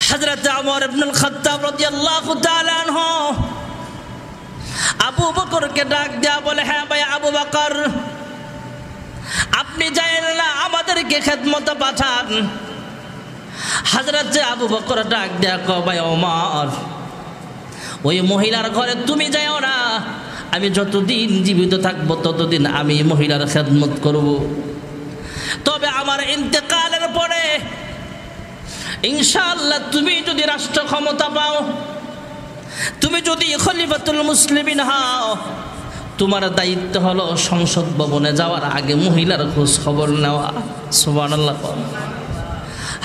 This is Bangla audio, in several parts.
হযরত ওমর ইবনুল খাত্তাব রাদিয়াল্লাহু তাআলা আনহু আবু বকরকে ডাক দেয়া বলে, হ্যাঁ ভাই আবু বকর, আপনি যায়েন না, আমাদেরকে খেদমতে পাঠান। হযরত আবু বকর ডাক দেয়া কয়, ভাই ওমর, ওই মহিলার ঘরে তুমি যাও না, আমি যতদিন জীবিত থাকবো ততদিন আমি মহিলার খেদমত করব। তবে আমার ইন্তেকালের পরে ইনশাআল্লাহ তুমি যদি রাষ্ট্র ক্ষমতা পাও, তুমি যদি খলিফাতুল মুসলিমিন হও, তোমার দায়িত্ব হলো সংসদ ভবনে যাওয়ার আগে মহিলার খোঁজ খবর নেওয়া। সুবহানাল্লাহ।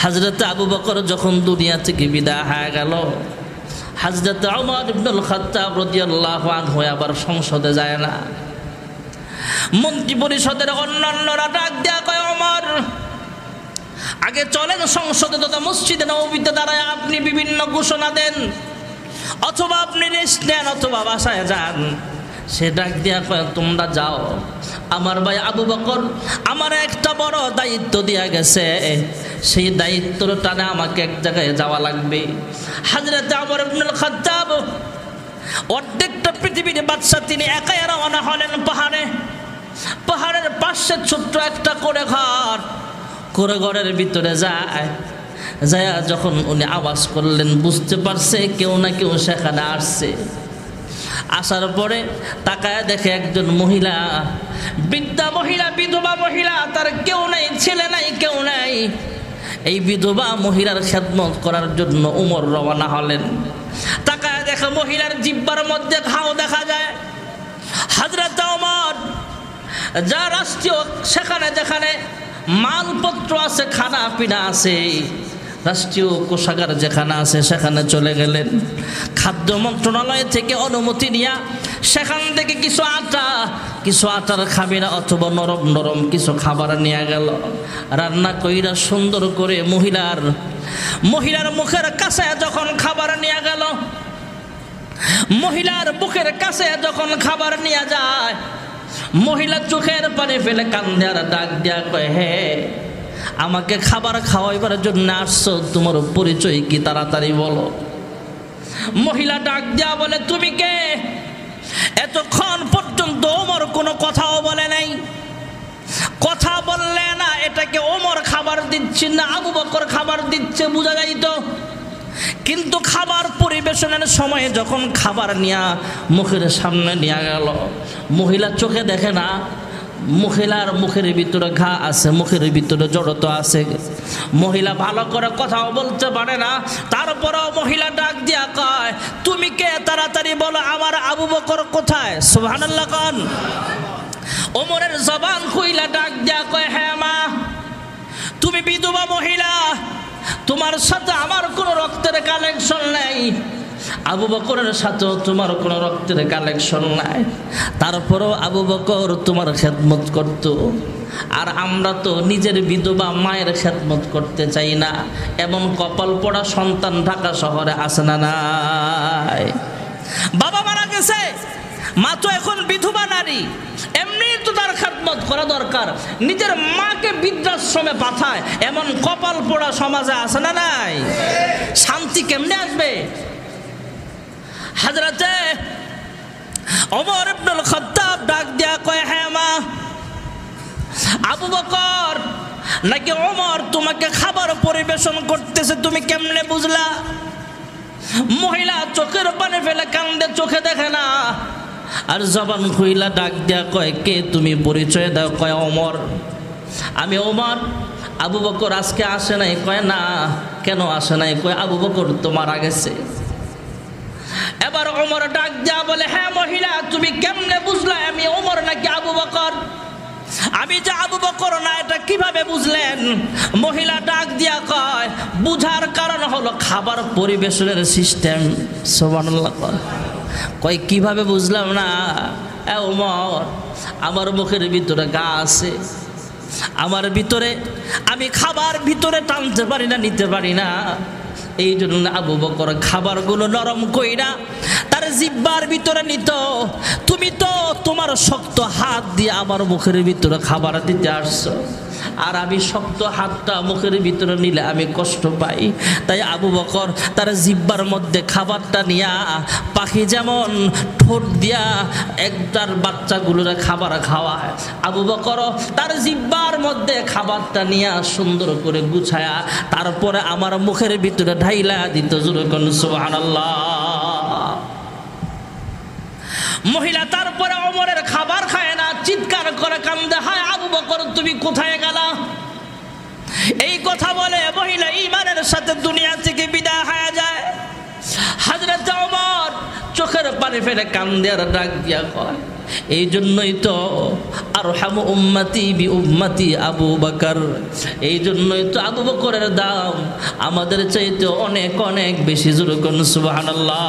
হযরত আবু বকর যখন দুনিয়া থেকে বিদায় হয়ে গেল, হযরত ওমর ইবনুল খাত্তাব রাদিয়াল্লাহু আনহু আবার সংসদে যায় না। মন্ত্রী পরিষদের অন্যান্যরা ডাক দেয়া কয়, ওমর, আগে চলেন সংসদে তথা মসজিদে নববীতে দাঁড়ায় আপনি বিভিন্ন ঘোষণা দেন, অথবা আপনি রেস্ট নেন, অথবা বাসায় যান। সে ডাক দিয়া কয়, তোমরা যাও, আমার ভাই আবু বকর আমার একটা বড় দায়িত্ব দিয়া গেছে, সেই দায়িত্বর টানে আমাকে এক জায়গায় যাওয়া লাগবে। হযরত ওমর ইবনুল খাত্তাব অর্ধেকটা পৃথিবীর বাদশা, তিনি একাই রওনা হলেন পাহাড়ে। পাহাড়ের পাশে ছোট্ট একটা করে ঘর, করে ঘরের ভিতরে যায়। যখন উনি আওয়াজ করলেন, বুঝতে পারছে কেউ না কেউ সেখানে আসছে। আসার পরে তাকায় দেখে একজন মহিলা, বৃদ্ধা মহিলা, বিধবা মহিলা, তার কেউ নাই, ছেলে নাই, কেউ নাই। এই বিধবা মহিলার খেদমত করার জন্য ওমর রওনা হলেন। তাকায় দেখে মহিলার জিহ্বার মধ্যে ঘাও দেখা যায়। হযরত ওমর যা রাষ্ট্রীয় সেখানে যেখানে মালপত্র আছে, খানা পিনা আছে, রাষ্ট্রীয় কোষাগার যেখানে আছে সেখানে চলে গেলেন। খাদ্য মন্ত্রণালয় থেকে অনুমতি নিয়ে সেখান থেকে কিছু আটার খামিরা অথবা নরম নরম কিছু খাবার নিয়ে গেল। রান্না কইরা সুন্দর করে মহিলার মুখের কাছে যখন খাবার নিয়ে গেল, মহিলার মুখের কাছে যখন খাবার নিয়ে যায়, মহিলা চোখের পানি ফেলে কান্দে আর ডাক দেয়া কয়, হে, আমাকে খাবার খাওয়াইবার জন্য আসছো, তোমার পরিচয় কি তাড়াতাড়ি বলো। মহিলা ডাক দেয়া বলে, তুমি কে? এতক্ষণ পর্যন্ত ওমর কোনো কথাও বলে নাই। কথা বললে না এটাকে ওমর খাবার দিচ্ছে না আবু বকর খাবার দিচ্ছে বোঝা যাইত। কিন্তু খাবার পরিবেশনের সময় যখন খাবার নিয়ে মুখের সামনে নিয়ে গেল, মহিলা চোখে দেখে না, মহিলার মুখের ভিতরে ঘা আছে, মুখের ভিতরে জড়তা আছে। মহিলা ভালো করে কথাও বলতে পারে না, তারপরেও মহিলা ডাক দিয়া কয়, তুমি কে? তাড়াতাড়ি বলো, আমার আবু বকর কোথায়? সুবহানাল্লাহ কোন। ওমরের জবান খুইলা ডাক দিয়া কয়, হ্যাঁ মা, তুমি বিধবা মহিলা, তোমার সাথে আমার কোনো রক্তের কানেকশন নাই, আবু বকরের সাথেও তোমার কোনো রক্তের কালেকশন নাই। তারপরেও আবু বকর তোমার খেদমত করত, আর আমরা তো নিজের বিধবা মায়ের খেদমত করতে চাই না। এমন কপাল পড়া সন্তান ঢাকা শহরে আছে না নাই? বাবা মারা গেছে, মা তো এখন বিধবা নারী, এমনি তো তার খেদমত করা দরকার। নিজের মাকে বৃদ্ধাশ্রমে পাঠায়, এমন কপাল পোড়া সমাজে আছে না নাই? শান্তি কেমনে আসবে? হযরতে ওমর ইবনুল খাত্তাব ডাক দিয়া কয়, হ্যাঁ মা, আবু বকর নাকি ওমর তোমাকে খাবার পরিবেশন করতেছে, তুমি কেমনে বুঝলা? মহিলা চোখের পানি ফেলে কান্দে, চোখে দেখে না, আর জবান খুইলা ডাক দিয়া কয়, কে তুমি? পরিচয় দাও। কয়, ওমর। আমি ওমর। আবু বকর আজকে আসে নাই? কয়, না। কেন আসে নাই? কয়, আবু বকর তো মারা গেছে। এবার ওমর ডাক দিয়া বলে, হ্যাঁ মহিলা, তুমি কেমনে বুঝলা আমি ওমর নাকি আবু বকর? আমি যে আবু বকর না এটা কিভাবে বুঝলেন? মহিলা ডাক দিয়া কয়, বুঝার কারণ হলো খাবার পরিবেশনের সিস্টেম। সুবহানাল্লাহ। কয়, কিভাবে বুঝলাম না? ওমর, আমার মুখের ভিতরে গা আছে, আমার ভিতরে আমি খাবার ভিতরে টানতে পারি না, নিতে পারি না। এই জন্য আবু বকর খাবারগুলো নরম কইরা তার জিহ্বার ভিতরে নিত। তুমি তো তোমার শক্ত হাত দিয়ে আমার মুখের ভিতরে খাবার দিতে আসছো, আর আমি শক্ত হাতটা মুখের ভিতরে নিলে আমি কষ্ট পাই। তাই আবু বকর তার জিহ্বার মধ্যে খাবারটা নিয়া পাখি যেমন ঠোঁট দিয়া একটার বাচ্চাগুলোরা খাবার খাওয়ায়, আবু বকর তার জিহ্বার মধ্যে খাবারটা নিয়া সুন্দর করে গুছায়া তারপরে আমার মুখের ভিতরে ঢাইলা দিত। জোরে কোন সুবহানাল্লাহ। মহিলা তারপরে ওমরের খাবার খায় না, চিৎকার করে কান্দে, হায় আবু বকর তুমি কোথায় গেলা? এই কথা বলে মহিলা ঈমানের সাথে দুনিয়া থেকে বিদায় হয়ে যায়। হযরত ওমর চোখের পানি ফেলে কান্দে আর ডাক দিয়া কয়, এই জন্যই তো আরহামু উম্মতি বি উম্মতি আবু বকর, এই জন্যই তো আবু বকরের দাম আমাদের চাইতে অনেক অনেক বেশি। জোরে কোন সুবহানাল্লাহ।